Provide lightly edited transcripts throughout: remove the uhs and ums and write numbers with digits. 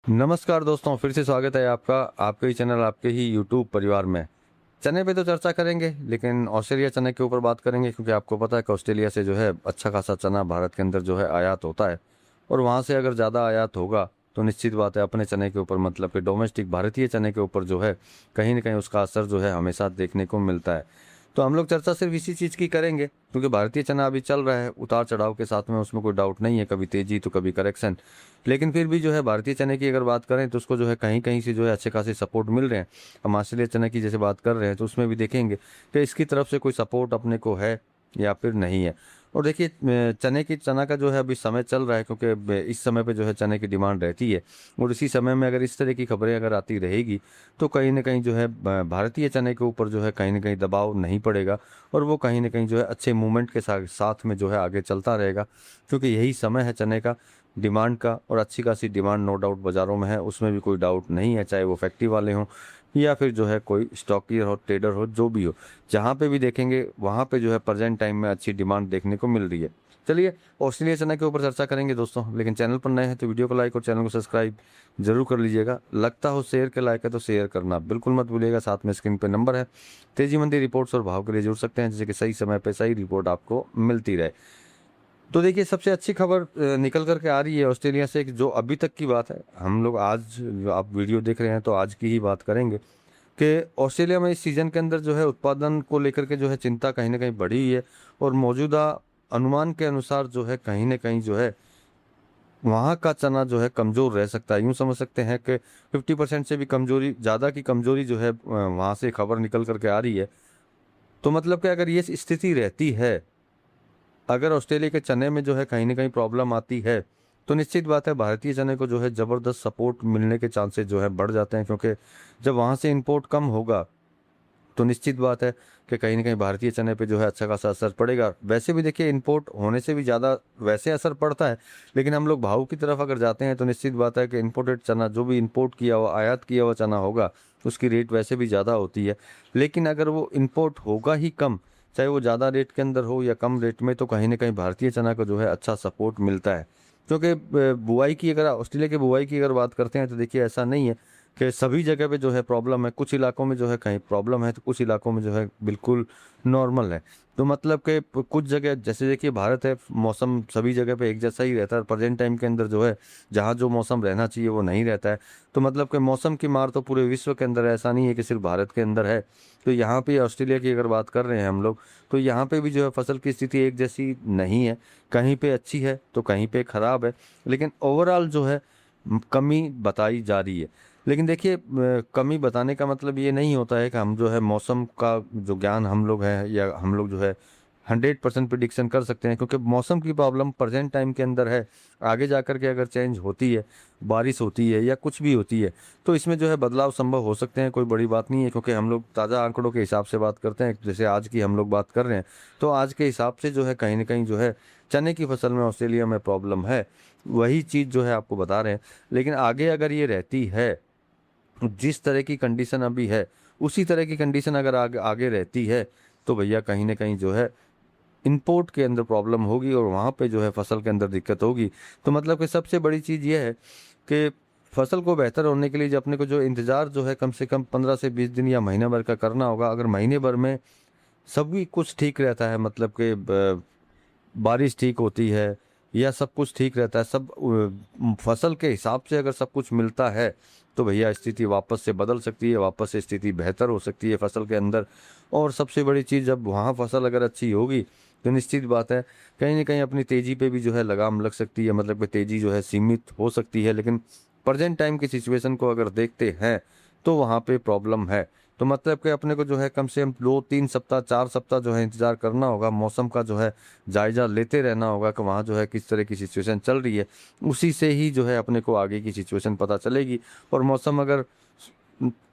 नमस्कार दोस्तों, फिर से स्वागत है आपका आपके ही चैनल आपके ही यूट्यूब परिवार में। चने पे तो चर्चा करेंगे, लेकिन ऑस्ट्रेलिया चने के ऊपर बात करेंगे क्योंकि आपको पता है कि ऑस्ट्रेलिया से जो है अच्छा खासा चना भारत के अंदर जो है आयात होता है। और वहाँ से अगर ज़्यादा आयात होगा तो निश्चित बात है अपने चने के ऊपर, मतलब कि डोमेस्टिक भारतीय चने के ऊपर जो है कहीं ना कहीं उसका असर जो है हमेशा देखने को मिलता है। तो हम लोग चर्चा सिर्फ इसी चीज़ की करेंगे क्योंकि भारतीय चना अभी चल रहा है उतार चढ़ाव के साथ में, उसमें कोई डाउट नहीं है, कभी तेजी तो कभी करेक्शन। लेकिन फिर भी जो है भारतीय चने की अगर बात करें तो उसको जो है कहीं कहीं से जो है अच्छे खासे सपोर्ट मिल रहे हैं। हम ऑस्ट्रेलिया चने की जैसे बात कर रहे हैं तो उसमें भी देखेंगे कि इसकी तरफ से कोई सपोर्ट अपने को है या फिर नहीं है। और देखिए चना का जो है अभी समय चल रहा है क्योंकि इस समय पे जो है चने की डिमांड रहती है। और इसी समय में अगर इस तरह की खबरें अगर आती रहेगी तो कहीं ना कहीं जो है भारतीय चने के ऊपर जो है कहीं ना कहीं दबाव नहीं पड़ेगा। और वो कहीं ना कहीं जो है अच्छे मूवमेंट के साथ साथ में जो है आगे चलता रहेगा, क्योंकि यही समय है चने का डिमांड का। और अच्छी खासी डिमांड नो डाउट बाज़ारों में है, उसमें भी कोई डाउट नहीं है, चाहे वो फैक्ट्री वाले हों या फिर जो है कोई स्टॉकियर हो, ट्रेडर हो, जो भी हो। जहाँ पे भी देखेंगे वहाँ पे जो है प्रेजेंट टाइम में अच्छी डिमांड देखने को मिल रही है। चलिए ऑस्ट्रेलिया चना के ऊपर चर्चा करेंगे दोस्तों, लेकिन चैनल पर नए हैं तो वीडियो को लाइक और चैनल को सब्सक्राइब जरूर कर लीजिएगा। लगता हो शेयर के लायक है तो शेयर करना बिल्कुल मत भूलिएगा। साथ में स्क्रीन पे नंबर है, तेजी मंदी रिपोर्ट्स और भाव के लिए जुड़ सकते हैं, जिससे कि सही समय पे सही रिपोर्ट आपको मिलती रहे। तो देखिए सबसे अच्छी खबर निकल करके आ रही है ऑस्ट्रेलिया से कि जो अभी तक की बात है, हम लोग आज आप वीडियो देख रहे हैं तो आज की ही बात करेंगे कि ऑस्ट्रेलिया में इस सीज़न के अंदर जो है उत्पादन को लेकर के जो है चिंता कहीं ना कहीं बढ़ी हुई है। और मौजूदा अनुमान के अनुसार जो है कहीं ना कहीं जो है वहाँ का चना जो है कमज़ोर रह सकता है। यूँ समझ सकते हैं कि 50% से भी कमज़ोरी, ज़्यादा की कमज़ोरी जो है वहाँ से खबर निकल करके आ रही है। तो मतलब कि अगर ये स्थिति रहती है, अगर ऑस्ट्रेलिया के चने में जो है कहीं ना कहीं प्रॉब्लम आती है तो निश्चित बात है भारतीय चने को जो है ज़बरदस्त सपोर्ट मिलने के चांसेस जो है बढ़ जाते हैं, क्योंकि जब वहाँ से इंपोर्ट कम होगा तो निश्चित बात है कि कहीं ना कहीं भारतीय चने पे जो है अच्छा खासा असर पड़ेगा। वैसे भी देखिए इंपोर्ट होने से भी ज़्यादा वैसे असर पड़ता है, लेकिन हम लोग भाव की तरफ अगर जाते हैं तो निश्चित बात है कि इंपोर्टेड चना, जो भी इंपोर्ट किया हुआ आयात किया हुआ चना होगा, उसकी रेट वैसे भी ज़्यादा होती है। लेकिन अगर वो इंपोर्ट होगा ही कम, चाहे वो ज़्यादा रेट के अंदर हो या कम रेट में, तो कहीं ना कहीं भारतीय चना को जो है अच्छा सपोर्ट मिलता है। क्योंकि बुआई की, अगर ऑस्ट्रेलिया की बुआई की अगर बात करते हैं तो देखिए ऐसा नहीं है कि सभी जगह पे जो है प्रॉब्लम है। कुछ इलाकों में जो है कहीं प्रॉब्लम है तो कुछ इलाकों में जो है बिल्कुल नॉर्मल है। तो मतलब कि कुछ जगह जैसे देखिए भारत है, मौसम सभी जगह पे एक जैसा ही रहता है। प्रेजेंट टाइम के अंदर जो है जहाँ जो मौसम रहना चाहिए वो नहीं रहता है। तो मतलब कि मौसम की मार तो पूरे विश्व के अंदर है, ऐसा नहीं है कि सिर्फ भारत के अंदर है। तो यहाँ पे ऑस्ट्रेलिया की अगर बात कर रहे हैं हम लोग, तो यहाँ पे भी जो है फसल की स्थिति एक जैसी नहीं है। कहीं पे अच्छी है तो कहीं पे खराब है, लेकिन ओवरऑल जो है कमी बताई जा रही है। लेकिन देखिए कमी बताने का मतलब ये नहीं होता है कि हम जो है मौसम का जो ज्ञान हम लोग हैं या हम लोग जो है 100% प्रिडिक्शन कर सकते हैं, क्योंकि मौसम की प्रॉब्लम प्रेजेंट टाइम के अंदर है। आगे जाकर के अगर चेंज होती है, बारिश होती है या कुछ भी होती है, तो इसमें जो है बदलाव संभव हो सकते हैं, कोई बड़ी बात नहीं है। क्योंकि हम लोग ताज़ा आंकड़ों के हिसाब से बात करते हैं, जैसे आज की हम लोग बात कर रहे हैं तो आज के हिसाब से जो है कहीं ना कहीं जो है चने की फसल में ऑस्ट्रेलिया में प्रॉब्लम है। वही चीज़ जो है आपको बता रहे हैं। लेकिन आगे अगर ये रहती है, जिस तरह की कंडीशन अभी है उसी तरह की कंडीशन अगर आगे रहती है, तो भैया कहीं ना कहीं जो है इंपोर्ट के अंदर प्रॉब्लम होगी और वहाँ पे जो है फसल के अंदर दिक्कत होगी। तो मतलब कि सबसे बड़ी चीज़ ये है कि फसल को बेहतर होने के लिए जो अपने को जो इंतज़ार जो है कम से कम 15 से 20 दिन या महीने भर का करना होगा। अगर महीने भर में सभी कुछ ठीक रहता है, मतलब कि बारिश ठीक होती है या सब कुछ ठीक रहता है, सब फसल के हिसाब से अगर सब कुछ मिलता है, तो भैया स्थिति वापस से बदल सकती है, वापस से स्थिति बेहतर हो सकती है फसल के अंदर। और सबसे बड़ी चीज़, जब वहाँ फसल अगर अच्छी होगी तो निश्चित बात है कहीं ना कहीं अपनी तेज़ी पे भी जो है लगाम लग सकती है, मतलब कि तेज़ी जो है सीमित हो सकती है। लेकिन प्रेजेंट टाइम की सिचुएशन को अगर देखते हैं तो वहाँ पे प्रॉब्लम है। तो मतलब कि अपने को जो है कम से कम 2-3 सप्ताह 4 सप्ताह जो है इंतज़ार करना होगा, मौसम का जो है जायज़ा लेते रहना होगा कि वहाँ जो है किस तरह की सिचुएशन चल रही है। उसी से ही जो है अपने को आगे की सिचुएशन पता चलेगी। और मौसम अगर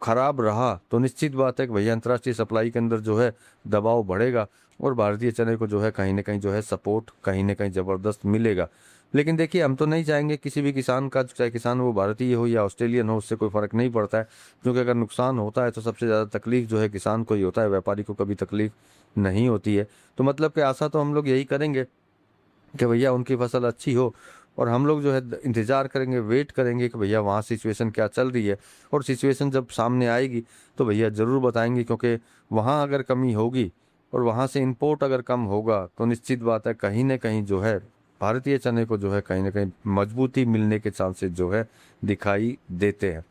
खराब रहा तो निश्चित बात है कि भैया अंतर्राष्ट्रीय सप्लाई के अंदर जो है दबाव बढ़ेगा और भारतीय चने को जो है कहीं ना कहीं जो है सपोर्ट कहीं ना कहीं ज़बरदस्त मिलेगा। लेकिन देखिए हम तो नहीं चाहेंगे किसी भी किसान का, चाहे किसान वो भारतीय हो या ऑस्ट्रेलियन हो, उससे कोई फ़र्क नहीं पड़ता है। क्योंकि अगर नुकसान होता है तो सबसे ज़्यादा तकलीफ जो है किसान को ही होता है, व्यापारी को कभी तकलीफ नहीं होती है। तो मतलब कि आशा तो हम लोग यही करेंगे कि भैया उनकी फसल अच्छी हो और हम लोग जो है इंतज़ार करेंगे, वेट करेंगे कि भैया वहाँ सिचुएशन क्या चल रही है, और सिचुएशन जब सामने आएगी तो भैया ज़रूर बताएंगे, क्योंकि वहाँ अगर कमी होगी और वहाँ से इंपोर्ट अगर कम होगा तो निश्चित बात है कहीं ना कहीं जो है भारतीय चने को जो है कहीं ना कहीं मजबूती मिलने के चांसेस जो है दिखाई देते हैं।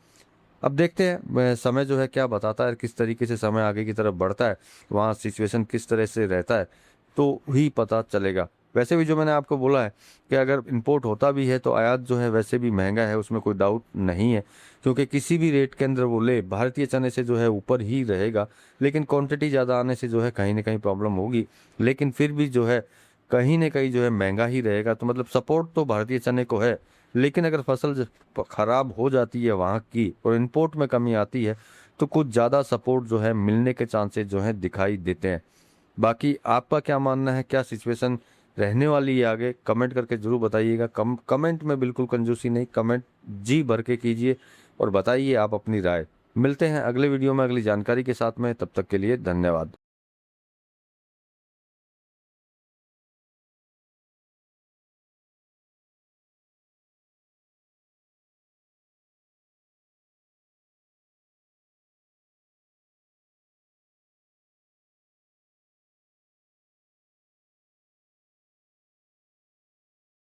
अब देखते हैं समय जो है क्या बताता है, किस तरीके से समय आगे की तरफ बढ़ता है, वहाँ सिचुएशन किस तरह से रहता है तो ही पता चलेगा। वैसे भी जो मैंने आपको बोला है कि अगर इंपोर्ट होता भी है तो आयात जो है वैसे भी महंगा है, उसमें कोई डाउट नहीं है, क्योंकि किसी भी रेट के अंदर वो ले भारतीय चने से जो है ऊपर ही रहेगा। लेकिन क्वांटिटी ज़्यादा आने से जो है कहीं ना कहीं प्रॉब्लम होगी, लेकिन फिर भी जो है कहीं ना कहीं जो है महंगा ही रहेगा। तो मतलब सपोर्ट तो भारतीय चने को है, लेकिन अगर फसल खराब हो जाती है वहाँ की और इंपोर्ट में कमी आती है तो कुछ ज़्यादा सपोर्ट जो है मिलने के चांसेस जो है दिखाई देते हैं। बाकी आपका क्या मानना है, क्या सिचुएशन रहने वाली है आगे, कमेंट करके जरूर बताइएगा। कमेंट में बिल्कुल कंजूसी नहीं, कमेंट जी भर के कीजिए और बताइए आप अपनी राय। मिलते हैं अगले वीडियो में अगली जानकारी के साथ में, तब तक के लिए धन्यवाद।